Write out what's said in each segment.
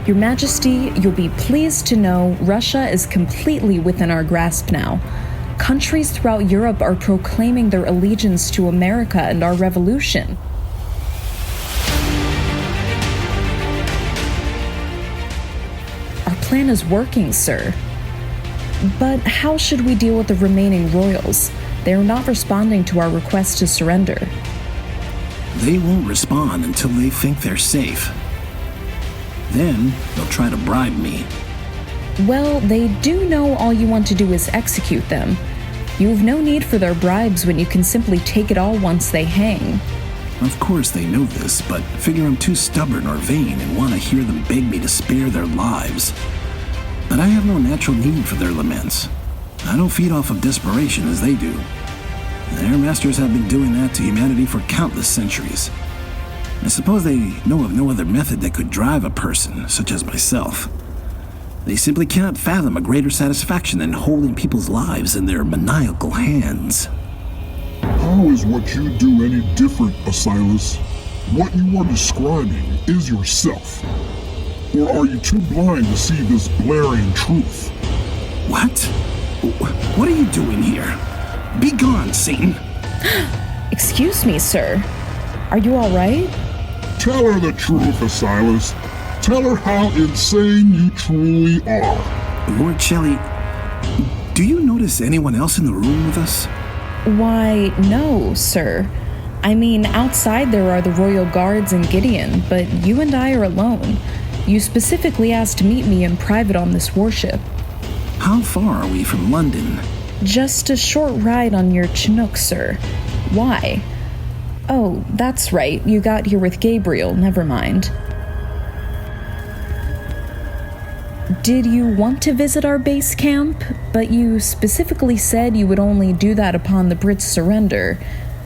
Your Majesty, you'll be pleased to know Russia is completely within our grasp now. Countries throughout Europe are proclaiming their allegiance to America and our revolution. Our plan is working, sir. But how should we deal with the remaining royals? They are not responding to our request to surrender. They won't respond until they think they're safe. Then they'll try to bribe me. Well, they do know all you want to do is execute them. You have no need for their bribes when you can simply take it all once they hang. Of course they know this, but figure I'm too stubborn or vain and want to hear them beg me to spare their lives. But I have no natural need for their laments. I don't feed off of desperation as they do. Their masters have been doing that to humanity for countless centuries. I suppose they know of no other method that could drive a person, such as myself. They simply cannot fathom a greater satisfaction than holding people's lives in their maniacal hands. How is what you do any different, Asilas? What you are describing is yourself. Or are you too blind to see this blaring truth? What? What are you doing here? Be gone, Satan! Excuse me, sir. Are you all right? Tell her the truth, Asilas. Tell her how insane you truly are. Lord Shelley, do you notice anyone else in the room with us? Why, no, sir. I mean, outside there are the royal guards and Gideon, but you and I are alone. You specifically asked to meet me in private on this warship. How far are we from London? Just a short ride on your Chinook, sir. Why? Oh, that's right. You got here with Gabriel. Never mind. Did you want to visit our base camp? But you specifically said you would only do that upon the Brits' surrender,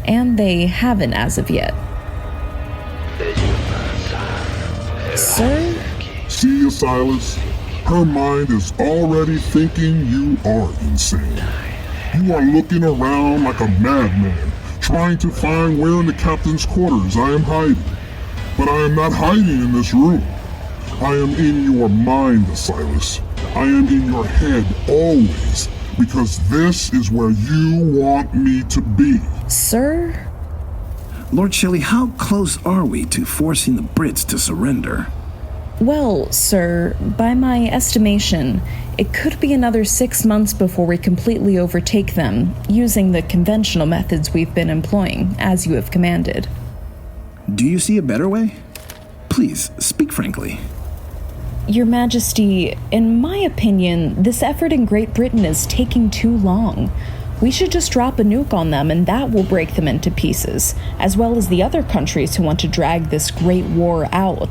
and they haven't as of yet. Sir? See, Asilas, her mind is already thinking you are insane. You are looking around like a madman, trying to find where in the captain's quarters I am hiding. But I am not hiding in this room. I am in your mind, Asilas. I am in your head always, because this is where you want me to be. Sir? Lord Shelley, how close are we to forcing the Brits to surrender? Well, sir, by my estimation, it could be another 6 months before we completely overtake them, using the conventional methods we've been employing, as you have commanded. Do you see a better way? Please, speak frankly. Your Majesty, in my opinion, this effort in Great Britain is taking too long. We should just drop a nuke on them and that will break them into pieces, as well as the other countries who want to drag this great war out.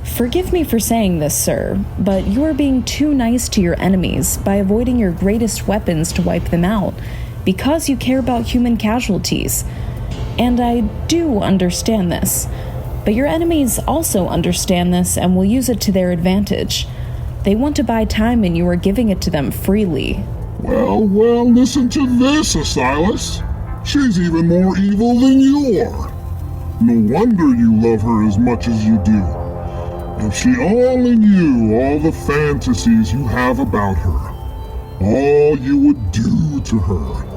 Forgive me for saying this, sir, but you are being too nice to your enemies by avoiding your greatest weapons to wipe them out, because you care about human casualties. And I do understand this. But your enemies also understand this and will use it to their advantage. They want to buy time and you are giving it to them freely. Well, listen to this, Asilas. She's even more evil than you are. No wonder you love her as much as you do. If she only knew all the fantasies you have about her, all you would do to her.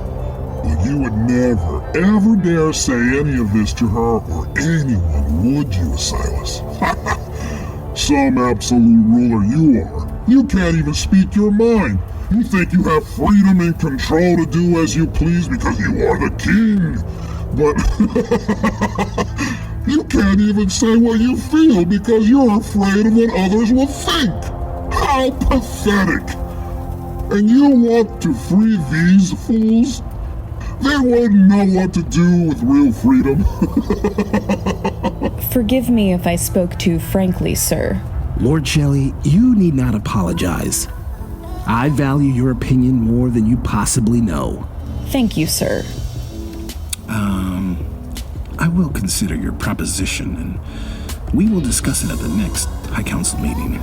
But you would never, ever dare say any of this to her or anyone, would you, Asilas? Some absolute ruler you are. You can't even speak your mind. You think you have freedom and control to do as you please because you are the king. But you can't even say what you feel because you're afraid of what others will think. How pathetic. And you want to free these fools? They wouldn't know what to do with real freedom. Forgive me if I spoke too frankly, sir. Lord Shelley, you need not apologize. I value your opinion more than you possibly know. Thank you, sir. I will consider your proposition, and we will discuss it at the next High Council meeting.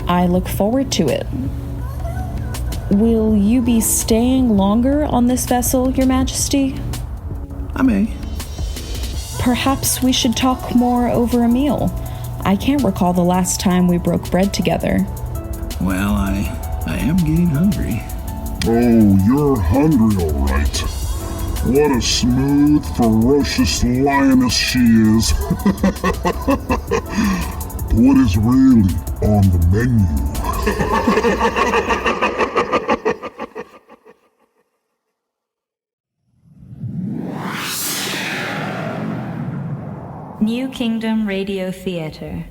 I look forward to it. Will you be staying longer on this vessel, Your Majesty? I may. Perhaps we should talk more over a meal. I can't recall the last time we broke bread together. Well, I am getting hungry. Oh, you're hungry, all right. What a smooth, ferocious lioness she is. What is really on the menu? New Kingdom Radio Theater.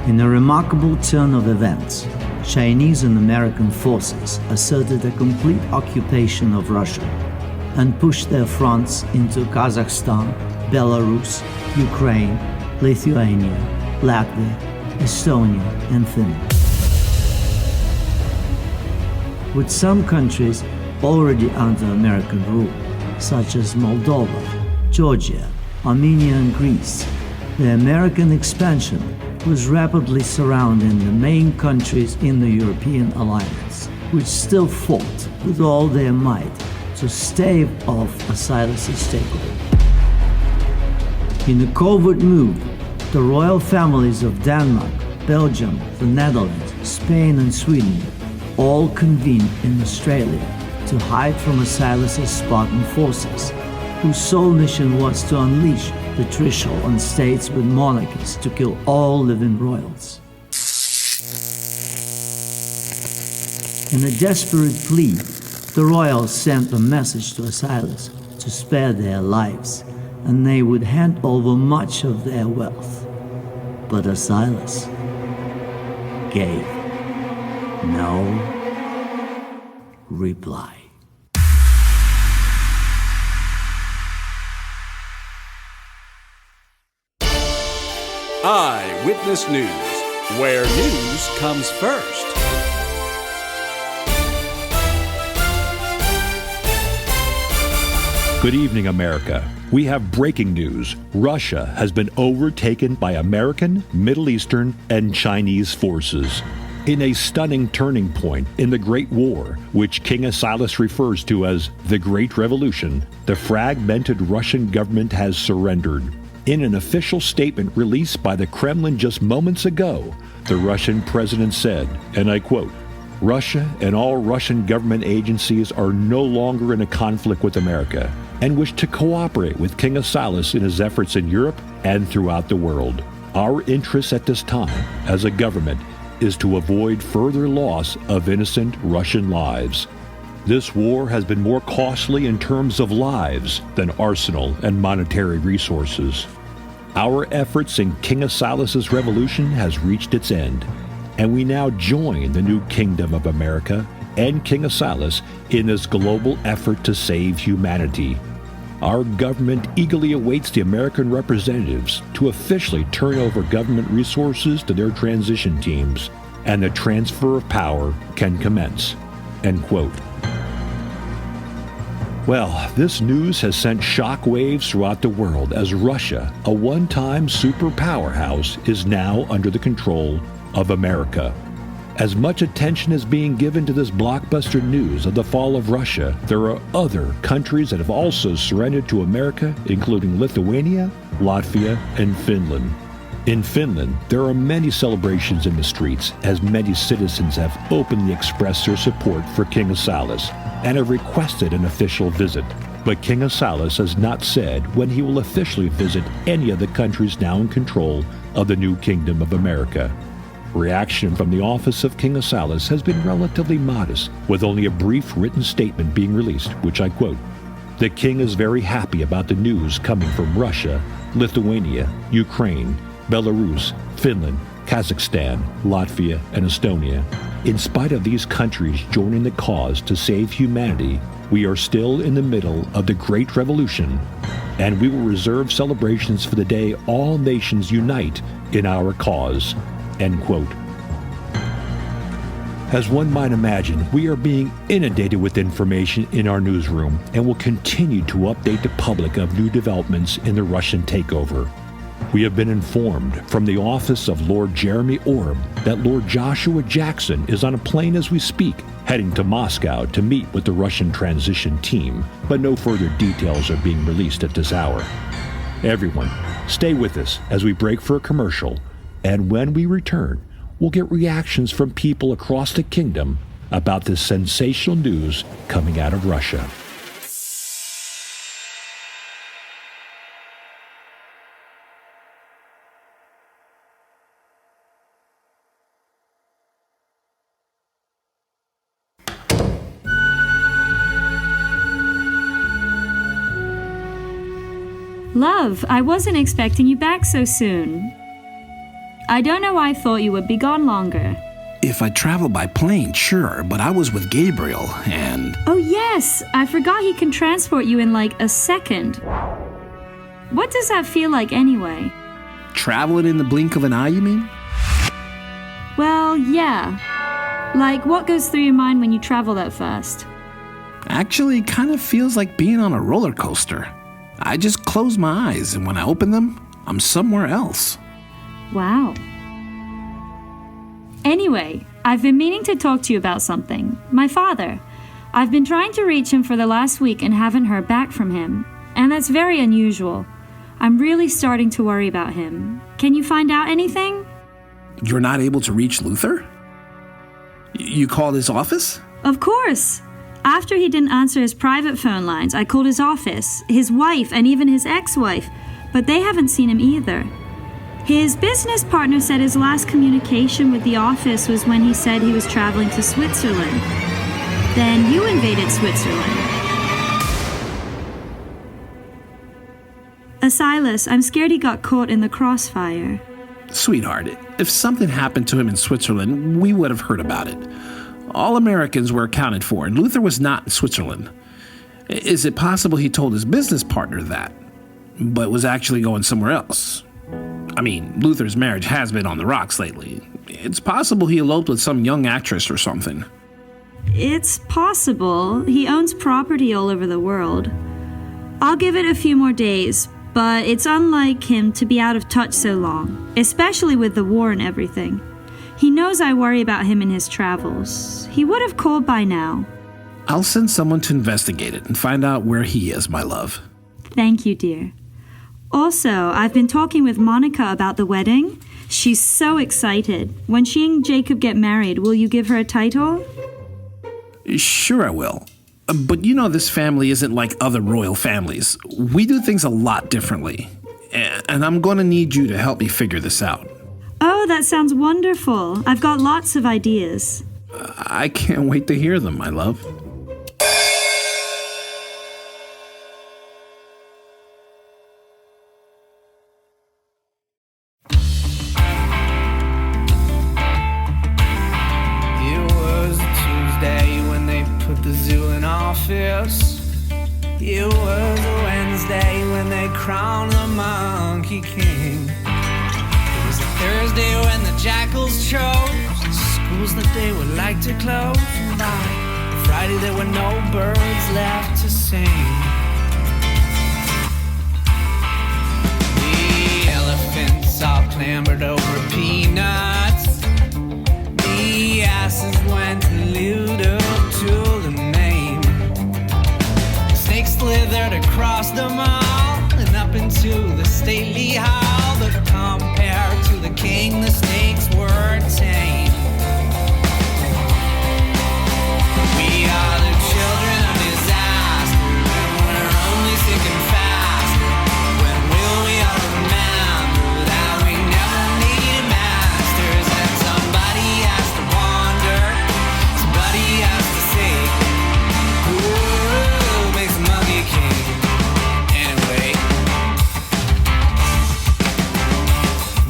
In a remarkable turn of events, Chinese and American forces asserted a complete occupation of Russia and pushed their fronts into Kazakhstan, Belarus, Ukraine, Lithuania, Latvia, Estonia, and Finland. With some countries already under American rule, such as Moldova, Georgia, Armenia, and Greece, the American expansion was rapidly surrounding the main countries in the European alliance, which still fought with all their might to stave off Asilas' takeover. In a covert move, the royal families of Denmark, Belgium, the Netherlands, Spain, and Sweden all convened in Australia to hide from Asilas' Spartan forces, whose sole mission was to unleash the Trishul on states with monarchies to kill all living royals. In a desperate plea, the royals sent a message to Asilas to spare their lives, and they would hand over much of their wealth. But Asilas gave no reply. Eyewitness News, where news comes first. Good evening, America. We have breaking news. Russia has been overtaken by American, Middle Eastern, and Chinese forces. In a stunning turning point in the Great War, which King Asilas refers to as the Great Revolution, the fragmented Russian government has surrendered. In an official statement released by the Kremlin just moments ago, the Russian president said, and I quote, "Russia and all Russian government agencies are no longer in a conflict with America and wish to cooperate with King Asilas in his efforts in Europe and throughout the world. Our interest at this time, as a government, is to avoid further loss of innocent Russian lives. This war has been more costly in terms of lives than arsenal and monetary resources. Our efforts in King Asilas' revolution has reached its end, and we now join the new Kingdom of America and King Asilas in this global effort to save humanity. Our government eagerly awaits the American representatives to officially turn over government resources to their transition teams, and the transfer of power can commence." End quote. Well, this news has sent shockwaves throughout the world as Russia, a one-time superpowerhouse, is now under the control of America. As much attention is being given to this blockbuster news of the fall of Russia, there are other countries that have also surrendered to America, including Lithuania, Latvia, and Finland. In Finland, there are many celebrations in the streets as many citizens have openly expressed their support for King Asilas and have requested an official visit. But King Asilas has not said when he will officially visit any of the countries now in control of the new Kingdom of America. Reaction from the office of King Asilas has been relatively modest, with only a brief written statement being released, which I quote, "The king is very happy about the news coming from Russia, Lithuania, Ukraine, Belarus, Finland, Kazakhstan, Latvia, and Estonia. In spite of these countries joining the cause to save humanity, we are still in the middle of the Great Revolution, and we will reserve celebrations for the day all nations unite in our cause." End quote. As one might imagine, we are being inundated with information in our newsroom and will continue to update the public of new developments in the Russian takeover. We have been informed from the office of Lord Jeremy Orb that Lord Joshua Jackson is on a plane as we speak, heading to Moscow to meet with the Russian transition team, but no further details are being released at this hour. Everyone, stay with us as we break for a commercial, and when we return, we'll get reactions from people across the kingdom about this sensational news coming out of Russia. Love, I wasn't expecting you back so soon. I don't know why I thought you would be gone longer. If I traveled by plane, sure, but I was with Gabriel, and... Oh yes, I forgot he can transport you in like a second. What does that feel like anyway? Traveling in the blink of an eye, you mean? Well, yeah. Like, what goes through your mind when you travel that fast? Actually, it kind of feels like being on a roller coaster. I just close my eyes, and when I open them, I'm somewhere else. Wow. Anyway, I've been meaning to talk to you about something. My father. I've been trying to reach him for the last week and haven't heard back from him. And that's very unusual. I'm really starting to worry about him. Can you find out anything? You're not able to reach Luther? You called his office? Of course. After he didn't answer his private phone lines, I called his office, his wife, and even his ex-wife, but they haven't seen him either. His business partner said his last communication with the office was when he said he was traveling to Switzerland. Then you invaded Switzerland. Asilas, I'm scared he got caught in the crossfire. Sweetheart, if something happened to him in Switzerland, we would have heard about it. All Americans were accounted for, and Luther was not in Switzerland. Is it possible he told his business partner that, but was actually going somewhere else? I mean, Luther's marriage has been on the rocks lately. It's possible he eloped with some young actress or something. It's possible. He owns property all over the world. I'll give it a few more days, but it's unlike him to be out of touch so long, especially with the war and everything. He knows I worry about him in his travels. He would have called by now. I'll send someone to investigate it and find out where he is, my love. Thank you, dear. Also, I've been talking with Monica about the wedding. She's so excited. When she and Jacob get married, will you give her a title? Sure I will. But you know this family isn't like other royal families. We do things a lot differently. And I'm going to need you to help me figure this out. Oh, that sounds wonderful. I've got lots of ideas. I can't wait to hear them, my love. It was a Tuesday when they put the zoo in office. It was a Wednesday when they crowned the Monkey King. It was a Thursday when the jackals chose the schools that they would like to close. And by Friday there were no birds left to sing. The elephants all clambered over peanuts. The asses went and lived up to the name. The snakes slithered across the mall and up into the stately hall. But compared to the king, the snakes were tame. We are the children of disaster, and we're only sinking faster. When will we all remember that we never needed masters? And somebody has to wander, somebody has to sing. Who makes the Monkey King? Anyway,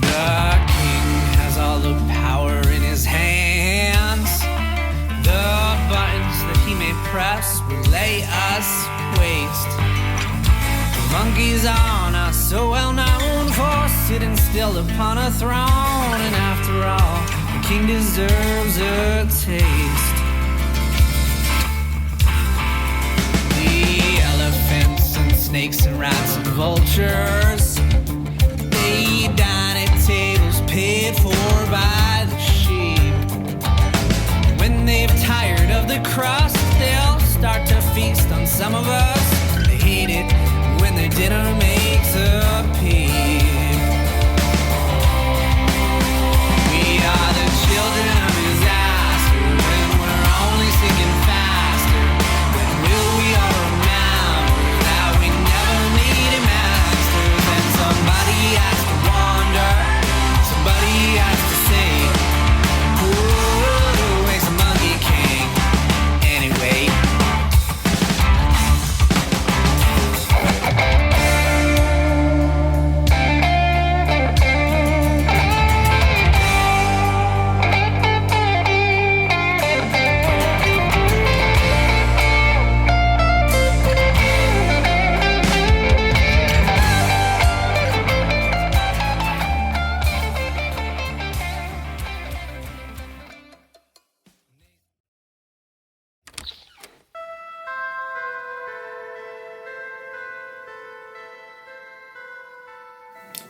the king has all the power in his hands. The buttons that he may press will lay us waste. The monkeys are not so well known for sitting still upon a throne. And after all, the king deserves a taste. The elephants and snakes and rats and vultures, they dine at tables paid for by the sheep. When they've tired of the crust, they'll start to feast on some of us. They hate it when their dinner makes a peep. We are the children of disaster, and we're only sinking faster. When will we all remember that we never needed masters? And somebody has to wander, somebody has to sing. Who makes a monkey king? Anyway.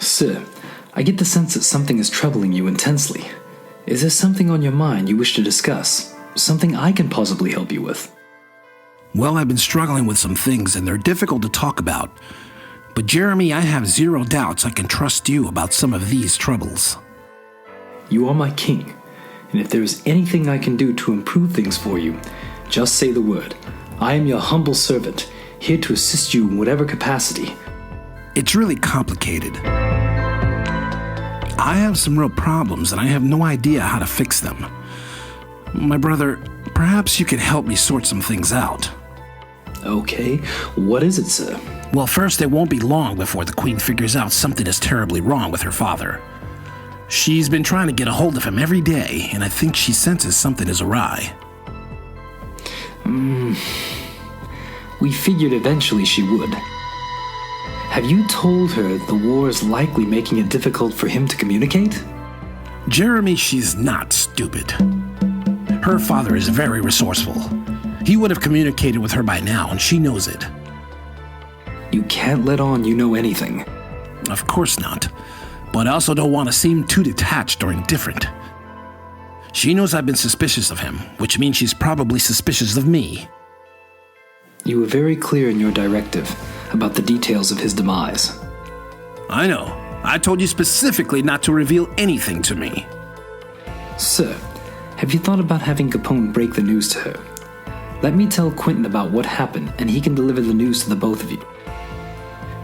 Sir, I get the sense that something is troubling you intensely. Is there something on your mind you wish to discuss? Something I can possibly help you with? Well, I've been struggling with some things, and they're difficult to talk about. But Jeremy, I have zero doubts I can trust you about some of these troubles. You are my king, and if there is anything I can do to improve things for you, just say the word. I am your humble servant, here to assist you in whatever capacity. It's really complicated. I have some real problems, and I have no idea how to fix them. My brother, perhaps you could help me sort some things out. Okay, what is it, sir? Well, first, it won't be long before the Queen figures out something is terribly wrong with her father. She's been trying to get a hold of him every day, and I think she senses something is awry. We figured eventually she would. Have you told her the war is likely making it difficult for him to communicate? Jeremy, she's not stupid. Her father is very resourceful. He would have communicated with her by now, and she knows it. You can't let on you know anything. Of course not. But I also don't want to seem too detached or indifferent. She knows I've been suspicious of him, which means she's probably suspicious of me. You were very clear in your directive about the details of his demise. I know. I told you specifically not to reveal anything to me. Sir, have you thought about having Capone break the news to her? Let me tell Quentin about what happened, and he can deliver the news to the both of you.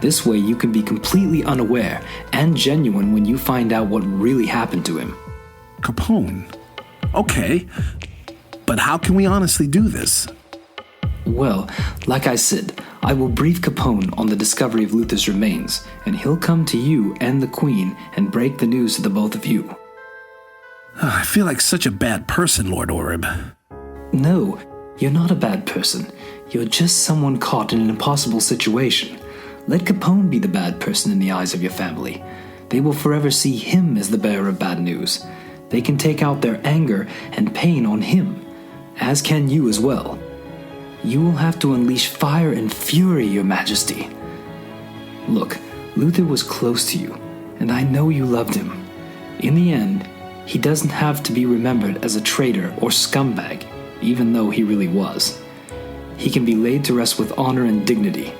This way you can be completely unaware and genuine when you find out what really happened to him. Capone? Okay, but how can we honestly do this? Well, like I said, I will brief Capone on the discovery of Luther's remains, and he'll come to you and the Queen and break the news to the both of you. I feel like such a bad person, Lord Orib. No, you're not a bad person. You're just someone caught in an impossible situation. Let Capone be the bad person in the eyes of your family. They will forever see him as the bearer of bad news. They can take out their anger and pain on him, as can you as well. You will have to unleash fire and fury, Your Majesty. Look, Luther was close to you, and I know you loved him. In the end, he doesn't have to be remembered as a traitor or scumbag, even though he really was. He can be laid to rest with honor and dignity,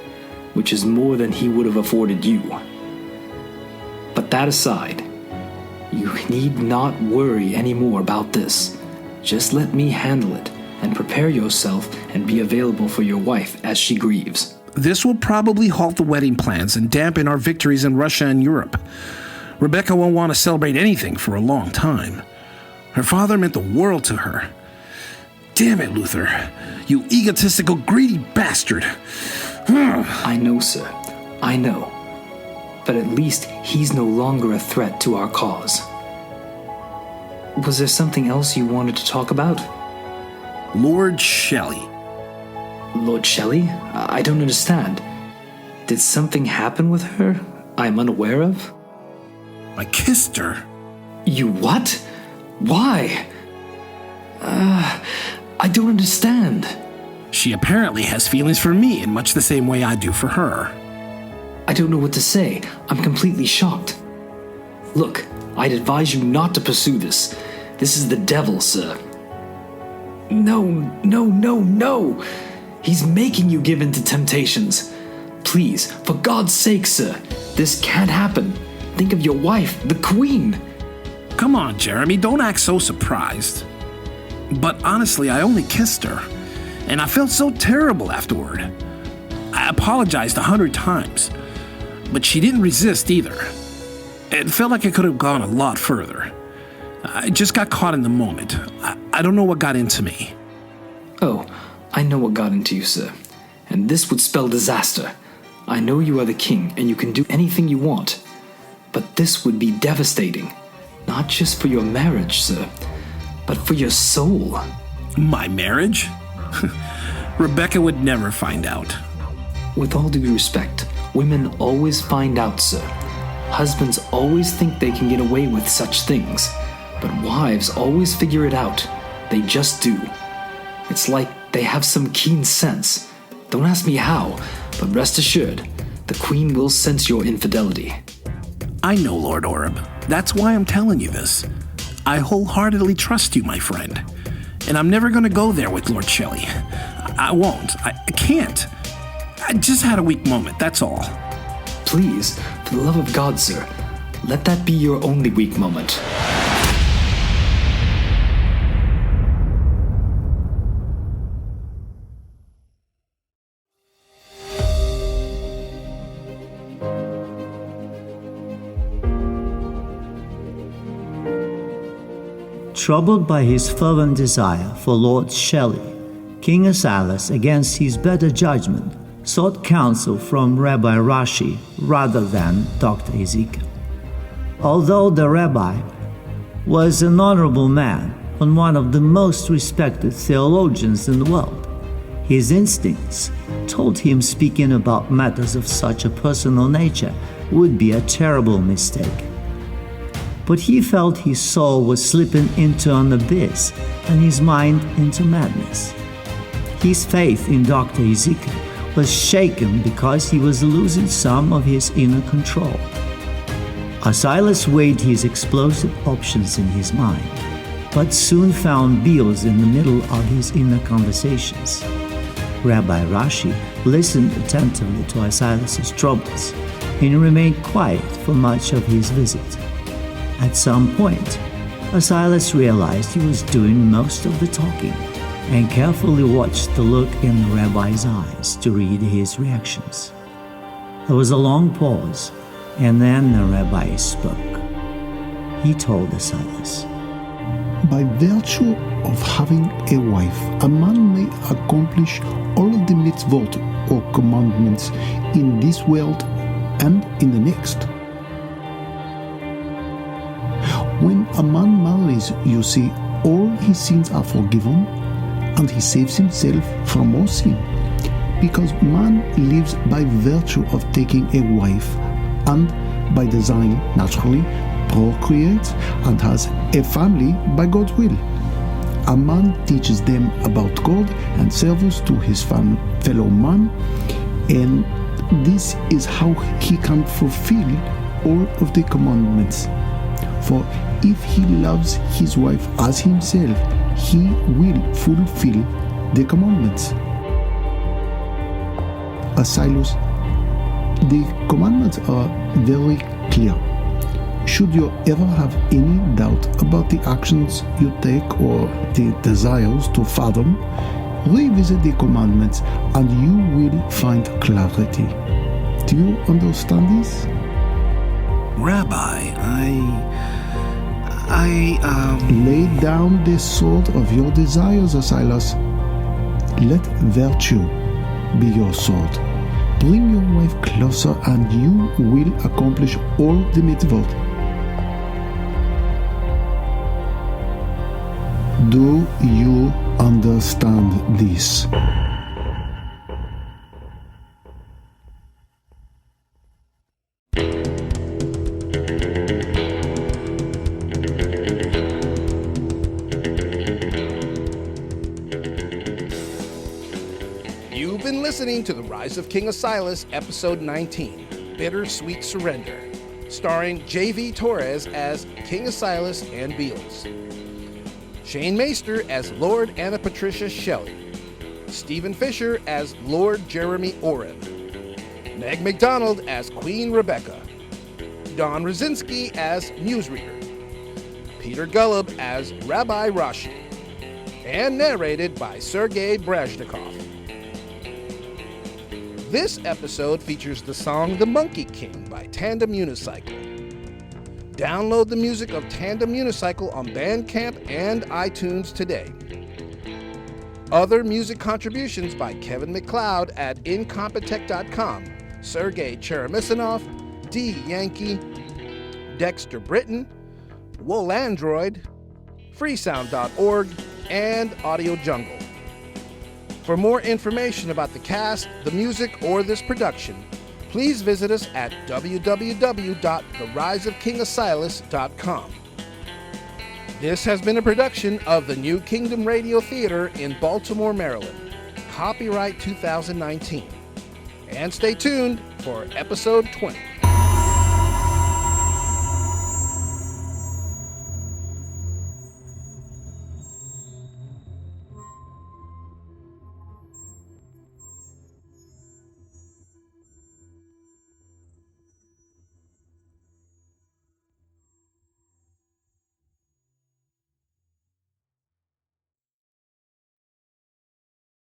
which is more than he would have afforded you. But that aside, you need not worry anymore about this. Just let me handle it, and prepare yourself and be available for your wife as she grieves. This will probably halt the wedding plans and dampen our victories in Russia and Europe. Rebekah won't want to celebrate anything for a long time. Her father meant the world to her. Damn it, Luther. You egotistical, greedy bastard. I know, sir. I know. But at least he's no longer a threat to our cause. Was there something else you wanted to talk about? Lord Shelley. Lord Shelley? I don't understand. Did something happen with her I'm unaware of? I kissed her. You what? Why? I don't understand. She apparently has feelings for me in much the same way I do for her. I don't know what to say. I'm completely shocked. Look, I'd advise you not to pursue this. This is the devil, sir. No. He's making you give in to temptations. Please, for God's sake, sir, this can't happen. Think of your wife, the Queen. Come on, Jeremy, don't act so surprised. But honestly, I only kissed her, and I felt so terrible afterward. I apologized 100 times, but she didn't resist either. It felt like it could have gone a lot further. I just got caught in the moment. I don't know what got into me. Oh, I know what got into you, sir. And this would spell disaster. I know you are the king, and you can do anything you want. But this would be devastating. Not just for your marriage, sir, but for your soul. My marriage? Rebekah would never find out. With all due respect, women always find out, sir. Husbands always think they can get away with such things, but wives always figure it out. They just do. It's like they have some keen sense. Don't ask me how, but rest assured, the Queen will sense your infidelity. I know, Lord Oreb. That's why I'm telling you this. I wholeheartedly trust you, my friend. And I'm never going to go there with Lord Shelley. I won't. I can't. I just had a weak moment, that's all. Please, for the love of God, sir, let that be your only weak moment. Troubled by his fervent desire for Lord Shelley, King Asilas, against his better judgment, sought counsel from Rabbi Rashi rather than Dr. Ezekiel. Although the rabbi was an honorable man and one of the most respected theologians in the world, his instincts told him speaking about matters of such a personal nature would be a terrible mistake. But he felt his soul was slipping into an abyss and his mind into madness. His faith in Dr. Ezekiel was shaken because he was losing some of his inner control. Asilas weighed his explosive options in his mind, but soon found Beals in the middle of his inner conversations. Rabbi Rashi listened attentively to Asilas' troubles and remained quiet for much of his visit. At some point, Asilas realized he was doing most of the talking and carefully watched the look in the rabbi's eyes to read his reactions. There was a long pause, and then the rabbi spoke. He told Asilas, "By virtue of having a wife, a man may accomplish all of the mitzvot or commandments in this world and in the next. When a man marries, you see, all his sins are forgiven, and he saves himself from all sin, because man lives by virtue of taking a wife, and by design, naturally, procreates and has a family by God's will. A man teaches them about God and service to his fellow man, and this is how he can fulfill all of the commandments. For if he loves his wife as himself, he will fulfill the commandments." Asilas, the commandments are very clear. Should you ever have any doubt about the actions you take or the desires to fathom, revisit the commandments and you will find clarity. Do you understand this? Rabbi, Lay down the sword of your desires, Asilas. Let virtue be your sword. Bring your wife closer and you will accomplish all the mitzvot. Do you understand this? been listening to The Rise of King Asilas, Episode 19, Bittersweet Surrender, starring J.V. Torres as King Asilas and Beals, Shane Meister as Lord Anna Patricia Shelley, Stephen Fisher as Lord Jeremy Oren, Meg McDonald as Queen Rebekah, Don Rosinski as Newsreader, Peter Gullub as Rabbi Rashi, and narrated by Sergey Brajnikov. This episode features the song The Monkey King by Tandem Unicycle. Download the music of Tandem Unicycle on Bandcamp and iTunes today. Other music contributions by Kevin MacLeod at Incompetech.com, Sergey Cheremisinov, D. Yankee, Dexter Britton, Wolandroid, freesound.org, and Audio Jungle. For more information about the cast, the music, or this production, please visit us at www.theriseofkingasilas.com. This has been a production of the New Kingdom Radio Theater in Baltimore, Maryland. Copyright 2019. And stay tuned for episode 20.